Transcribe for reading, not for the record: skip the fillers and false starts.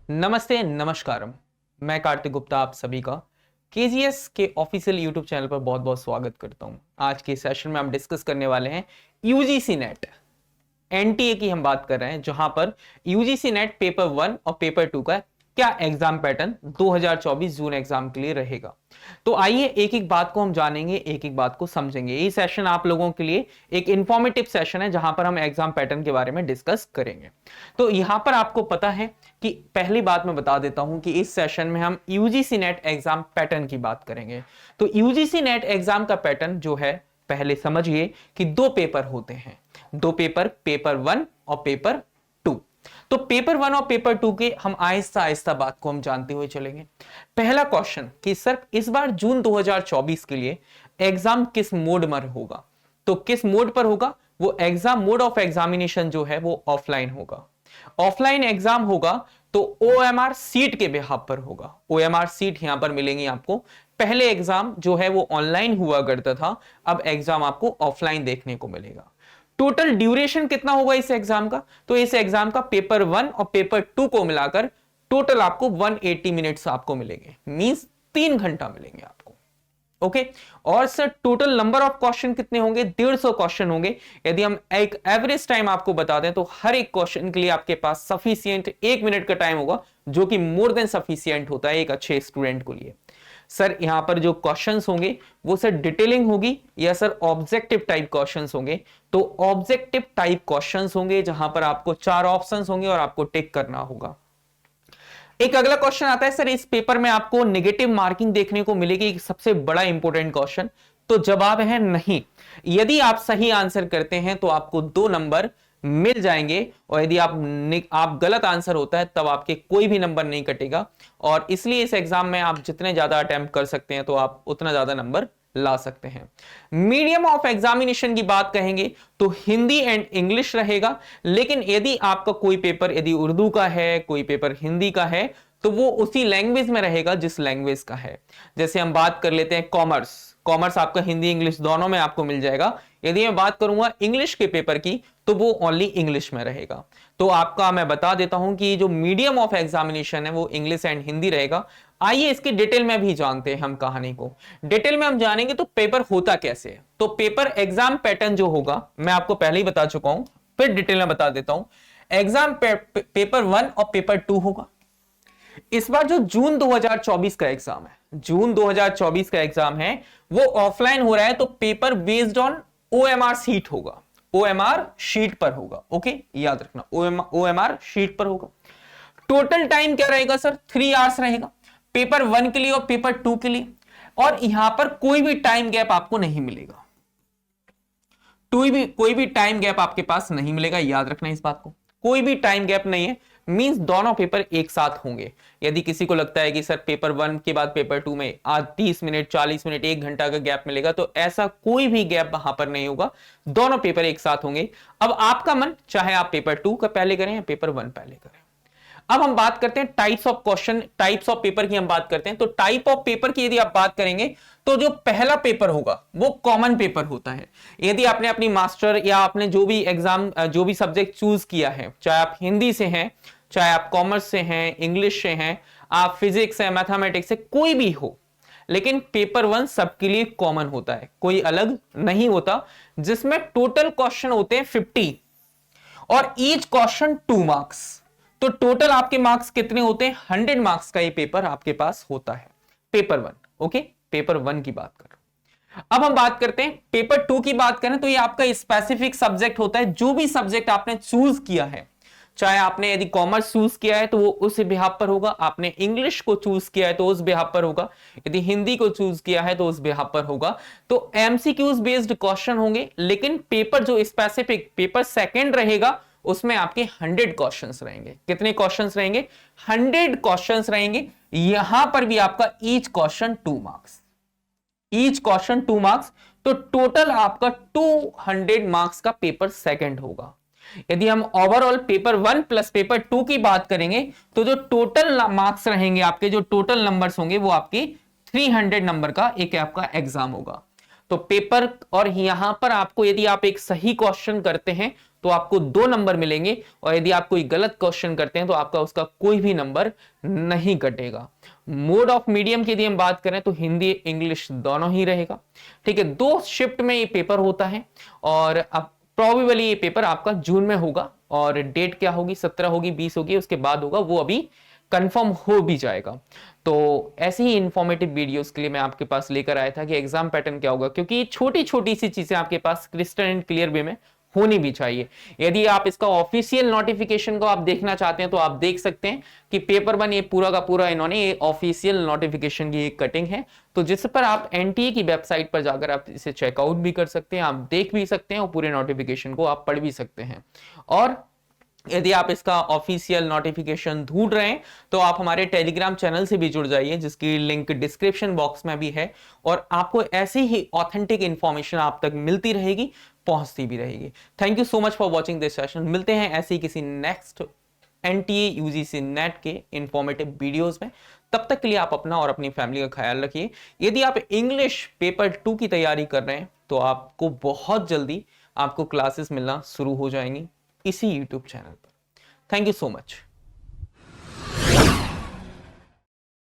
नमस्ते नमस्कारम। मैं कार्तिक गुप्ता आप सभी का केजीएस के ऑफिशियल यूट्यूब चैनल पर बहुत बहुत स्वागत करता हूं। आज के सेशन में हम डिस्कस करने वाले हैं यूजीसी नेट एनटीए की हम बात कर रहे हैं, जहां पर यूजीसी नेट पेपर 1 और पेपर 2 का क्या एग्जाम पैटर्न 2024 जून एग्जाम के लिए रहेगा। तो आइए एक एक बात को हम जानेंगे, एक एक बात को समझेंगे। ये सेशन आप लोगों के लिए एक इंफॉर्मेटिव सेशन है, जहां पर हम एग्जाम पैटर्न के बारे में डिस्कस करेंगे। तो यहां पर आपको पता है कि पहली बात मैं बता देता हूं कि इस सेशन में हम यूजीसी नेट एग्जाम पैटर्न की बात करेंगे। तो यूजीसी नेट एग्जाम का पैटर्न जो है, पहले समझिए कि दो पेपर होते हैं, दो पेपर, पेपर 1 और पेपर 2। तो पेपर 1 और पेपर 2 के हम आहिस्ता आहिस्ता बात को हम जानते हुए चलेंगे। पहला क्वेश्चन कि सर इस बार जून 2024 के लिए एग्जाम किस मोड में होगा। तो किस मोड पर होगा? वो एग्जाम मोड ऑफ एग्जामिनेशन जो है वो ऑफलाइन होगा। ऑफलाइन एग्जाम होगा तो ओएमआर सीट के बिहाफ पर होगा। ओएमआर सीट यहां पर मिलेंगी आपको। पहले एग्जाम जो है वो ऑनलाइन हुआ करता था, अब एग्जाम आपको ऑफलाइन देखने को मिलेगा। टोटल ड्यूरेशन कितना होगा इस एग्जाम का? तो इस एग्जाम का पेपर 1 और पेपर 2 को मिलाकर टोटल आपको 180 मिनट्स आपको मिलेंगे, मींस 3 घंटा मिलेंगे आपको। ओके और sir total number of question कितने होंगे? 150 क्वेश्चन होंगे। यदि हम एक एवरेज टाइम आपको बता दें तो हर एक क्वेश्चन के लिए आपके पास सफिशिएंट 1 मिनट का टाइम होगा, जो कि मोर देन सफिशिएंट होता है एक अच्छे स्टूडेंट को लिए। सर यहां पर जो क्वेश्चंस होंगे वो सर डिटेलिंग होगी या सर ऑब्जेक्टिव टाइप क्वेश्चंस होंगे? तो ऑब्जेक्टिव टाइप क्वेश्चंस होंगे, जहां पर आपको 4 ऑप्शंस होंगे और आपको टिक करना होगा। एक अगला क्वेश्चन आता है, सर इस पेपर में आपको नेगेटिव मार्किंग देखने को मिलेगी, सबसे बड़ा इंपॉर्टेंट क्वेश्चन। तो जवाब है नहीं। यदि आप सही आंसर करते हैं तो आपको 2 नंबर मिल जाएंगे, और यदि आप गलत आंसर होता है तब आपके कोई भी नंबर नहीं कटेगा। और इसलिए इस एग्जाम में आप जितने ज्यादा अटेम्प्ट कर सकते हैं तो आप उतना ज्यादा नंबर ला सकते हैं। मीडियम ऑफ एग्जामिनेशन की बात कहेंगे तो हिंदी एंड इंग्लिश रहेगा, लेकिन यदि आपका कोई पेपर यदि उर्दू का है, कोई पेपर हिंदी का है, तो वो उसी लैंग्वेज में रहेगा जिस लैंग्वेज का है। जैसे हम बात कर लेते हैं कॉमर्स, कॉमर्स आपका हिंदी इंग्लिश दोनों में आपको मिल जाएगा। यदि मैं बात करूंगा इंग्लिश के पेपर की तो वो ओनली इंग्लिश में रहेगा। तो आपका मैं बता देता हूं कि जो मीडियम ऑफ एग्जामिनेशन है वो इंग्लिश एंड हिंदी रहेगा। आइए इसकी डिटेल में भी जानते हैं हम कहानी को। डिटेल में हम जानेंगे तो पेपर होता कैसे है। तो पेपर एग्जाम पैटर्न जो होगा मैं आपको पहले ही बता चुका हूं, फिर डिटेल में बता देता हूं। एग्जाम पेपर 1 और पेपर 2 होगा। इस बार जो जून 2024 का एग्जाम है, जून 2024 का एग्जाम है वो ऑफलाइन हो रहा है, तो paper based on OMR sheet होगा, ओएमआर शीट पर होगा। ओके याद रखना, ओएमआर शीट पर होगा। टोटल टाइम क्या रहेगा सर? 3 आवर्स रहेगा, पेपर 1 के लिए और पेपर 2 के लिए। और यहां पर कोई भी टाइम गैप आपको नहीं मिलेगा, कोई भी टाइम गैप आपके पास नहीं मिलेगा, याद रखना इस बात को। कोई भी टाइम गैप नहीं है, मींस दोनों पेपर एक साथ होंगे। यदि किसी को लगता है कि सर पेपर 1 के बाद पेपर 2 में आज 30 मिनट 40 मिनट 1 घंटा का गैप मिलेगा, तो ऐसा कोई भी गैप वहां पर नहीं होगा, दोनों पेपर एक साथ होंगे। अब आपका मन चाहे आप पेपर 2 का पहले करें या पेपर 1 पहले करें। अब हम बात करते हैं types of question, types of paper की हम बात करते हैं। तो टाइप ऑफ पेपर की यदि आप बात करेंगे तो जो पहला पेपर होगा वो कॉमन पेपर होता है। यदि आपने अपनी मास्टर या आपने जो भी एग्जाम जो भी सब्जेक्ट चूज किया है, चाहे आप हिंदी से हैं, चाहे आप कॉमर्स से हैं, इंग्लिश से हैं, आप फिजिक्स से, मैथमेटिक्स से, कोई भी हो, लेकिन पेपर 1 सबके लिए कॉमन होता है, कोई अलग नहीं होता, जिसमें टोटल क्वेश्चन होते हैं 50 और ईच क्वेश्चन 2 मार्क्स। तो टोटल आपके मार्क्स कितने होते हैं? 100 मार्क्स का ये पेपर आपके पास होता है, पेपर 1। ओके पेपर 1 की बात कर। अब हम बात करते हैं पेपर 2 की बात करें तो ये आपका स्पेसिफिक सब्जेक्ट होता है। जो भी सब्जेक्ट आपने चूज किया है, चाहे आपने यदि कॉमर्स चूज किया है तो वो उस बिहाफ पर होगा, आपने इंग्लिश को चूज किया है तो उस बिहाफ पर होगा, यदि हिंदी को चूज किया है तो उस बिहाफ पर होगा। तो एमसीक्यूज बेस्ड क्वेश्चन होंगे, लेकिन पेपर जो स्पेसिफिक पेपर सेकंड रहेगा उसमें आपके 100 क्वेश्चंस रहेंगे। कितने क्वेश्चंस रहेंगे? 100 क्वेश्चंस रहेंगे। यहां पर भी आपका each question 2 marks, each question 2 marks. तो टोटल आपका 200 मार्क्स का पेपर सेकंड होगा। यदि हम ओवरऑल पेपर 1 प्लस पेपर 2 की बात करेंगे तो जो टोटल मार्क्स रहेंगे, आपके जो टोटल नंबर्स होंगे वो आपके 300 नंबर का एक आपका एग्जाम होगा। तो पेपर, और यहां पर आपको यदि आप एक सही क्वेश्चन करते हैं तो आपको 2 नंबर मिलेंगे, और यदि आप कोई गलत क्वेश्चन करते हैं तो आपका उसका कोई भी नंबर नहीं कटेगा। मोड ऑफ मीडियम की यदि हम बात करें तो हिंदी इंग्लिश दोनों ही रहेगा। ठीक है, 2 शिफ्ट में ये पेपर होता है, और अब प्रोबेबली ये पेपर आपका जून में होगा, और डेट क्या होगी, 17 होगी, 20 होगी, उसके बाद होगा, वो अभी कंफर्म हो भी जाएगा। तो ऐसे ही इंफॉर्मेटिव वीडियोस के लिए मैं आपके पास लेकर आया था कि एग्जाम पैटर्न क्या होगा, क्योंकि छोटी छोटी सी चीजें आपके पास क्रिस्टल एंड क्लियर वे में होनी भी चाहिए। यदि आप इसका ऑफिशियल नोटिफिकेशन को आप देखना चाहते हैं तो आप देख सकते हैं कि पेपर 1 ये पूरा का पूरा इन्होंने ये ऑफिशियल नोटिफिकेशन की एक कटिंग है, तो जिस पर आप एनटीए की वेबसाइट पर जाकर आप इसे चेकआउट भी कर सकते हैं, आप देख भी सकते हैं और पूरे नोटिफिकेशन को आप पढ़ भी सकते हैं। और यदि आप इसका ऑफिशियल नोटिफिकेशन ढूंढ रहे हैं तो आप हमारे टेलीग्राम चैनल से भी जुड़ जाइए, जिसकी लिंक डिस्क्रिप्शन बॉक्स में भी है, और आपको ऐसी ही ऑथेंटिक इंफॉर्मेशन आप तक मिलती रहेगी, पहुंचती भी रहेगी। Thank you so much for watching this session. मिलते हैं ऐसे ही किसी नेक्स्ट एनटीए यूजीसी नेट के इंफॉर्मेटिव वीडियोस में। तब तक के लिए आप अपना और अपनी फैमिली का ख्याल रखिए। यदि आप इंग्लिश पेपर 2 की तैयारी कर रहे हैं तो आपको बहुत जल्दी आपको क्लासेस मिलना शुरू हो जाएंगी इसी यूट्यूब चैनल पर। Thank you so much.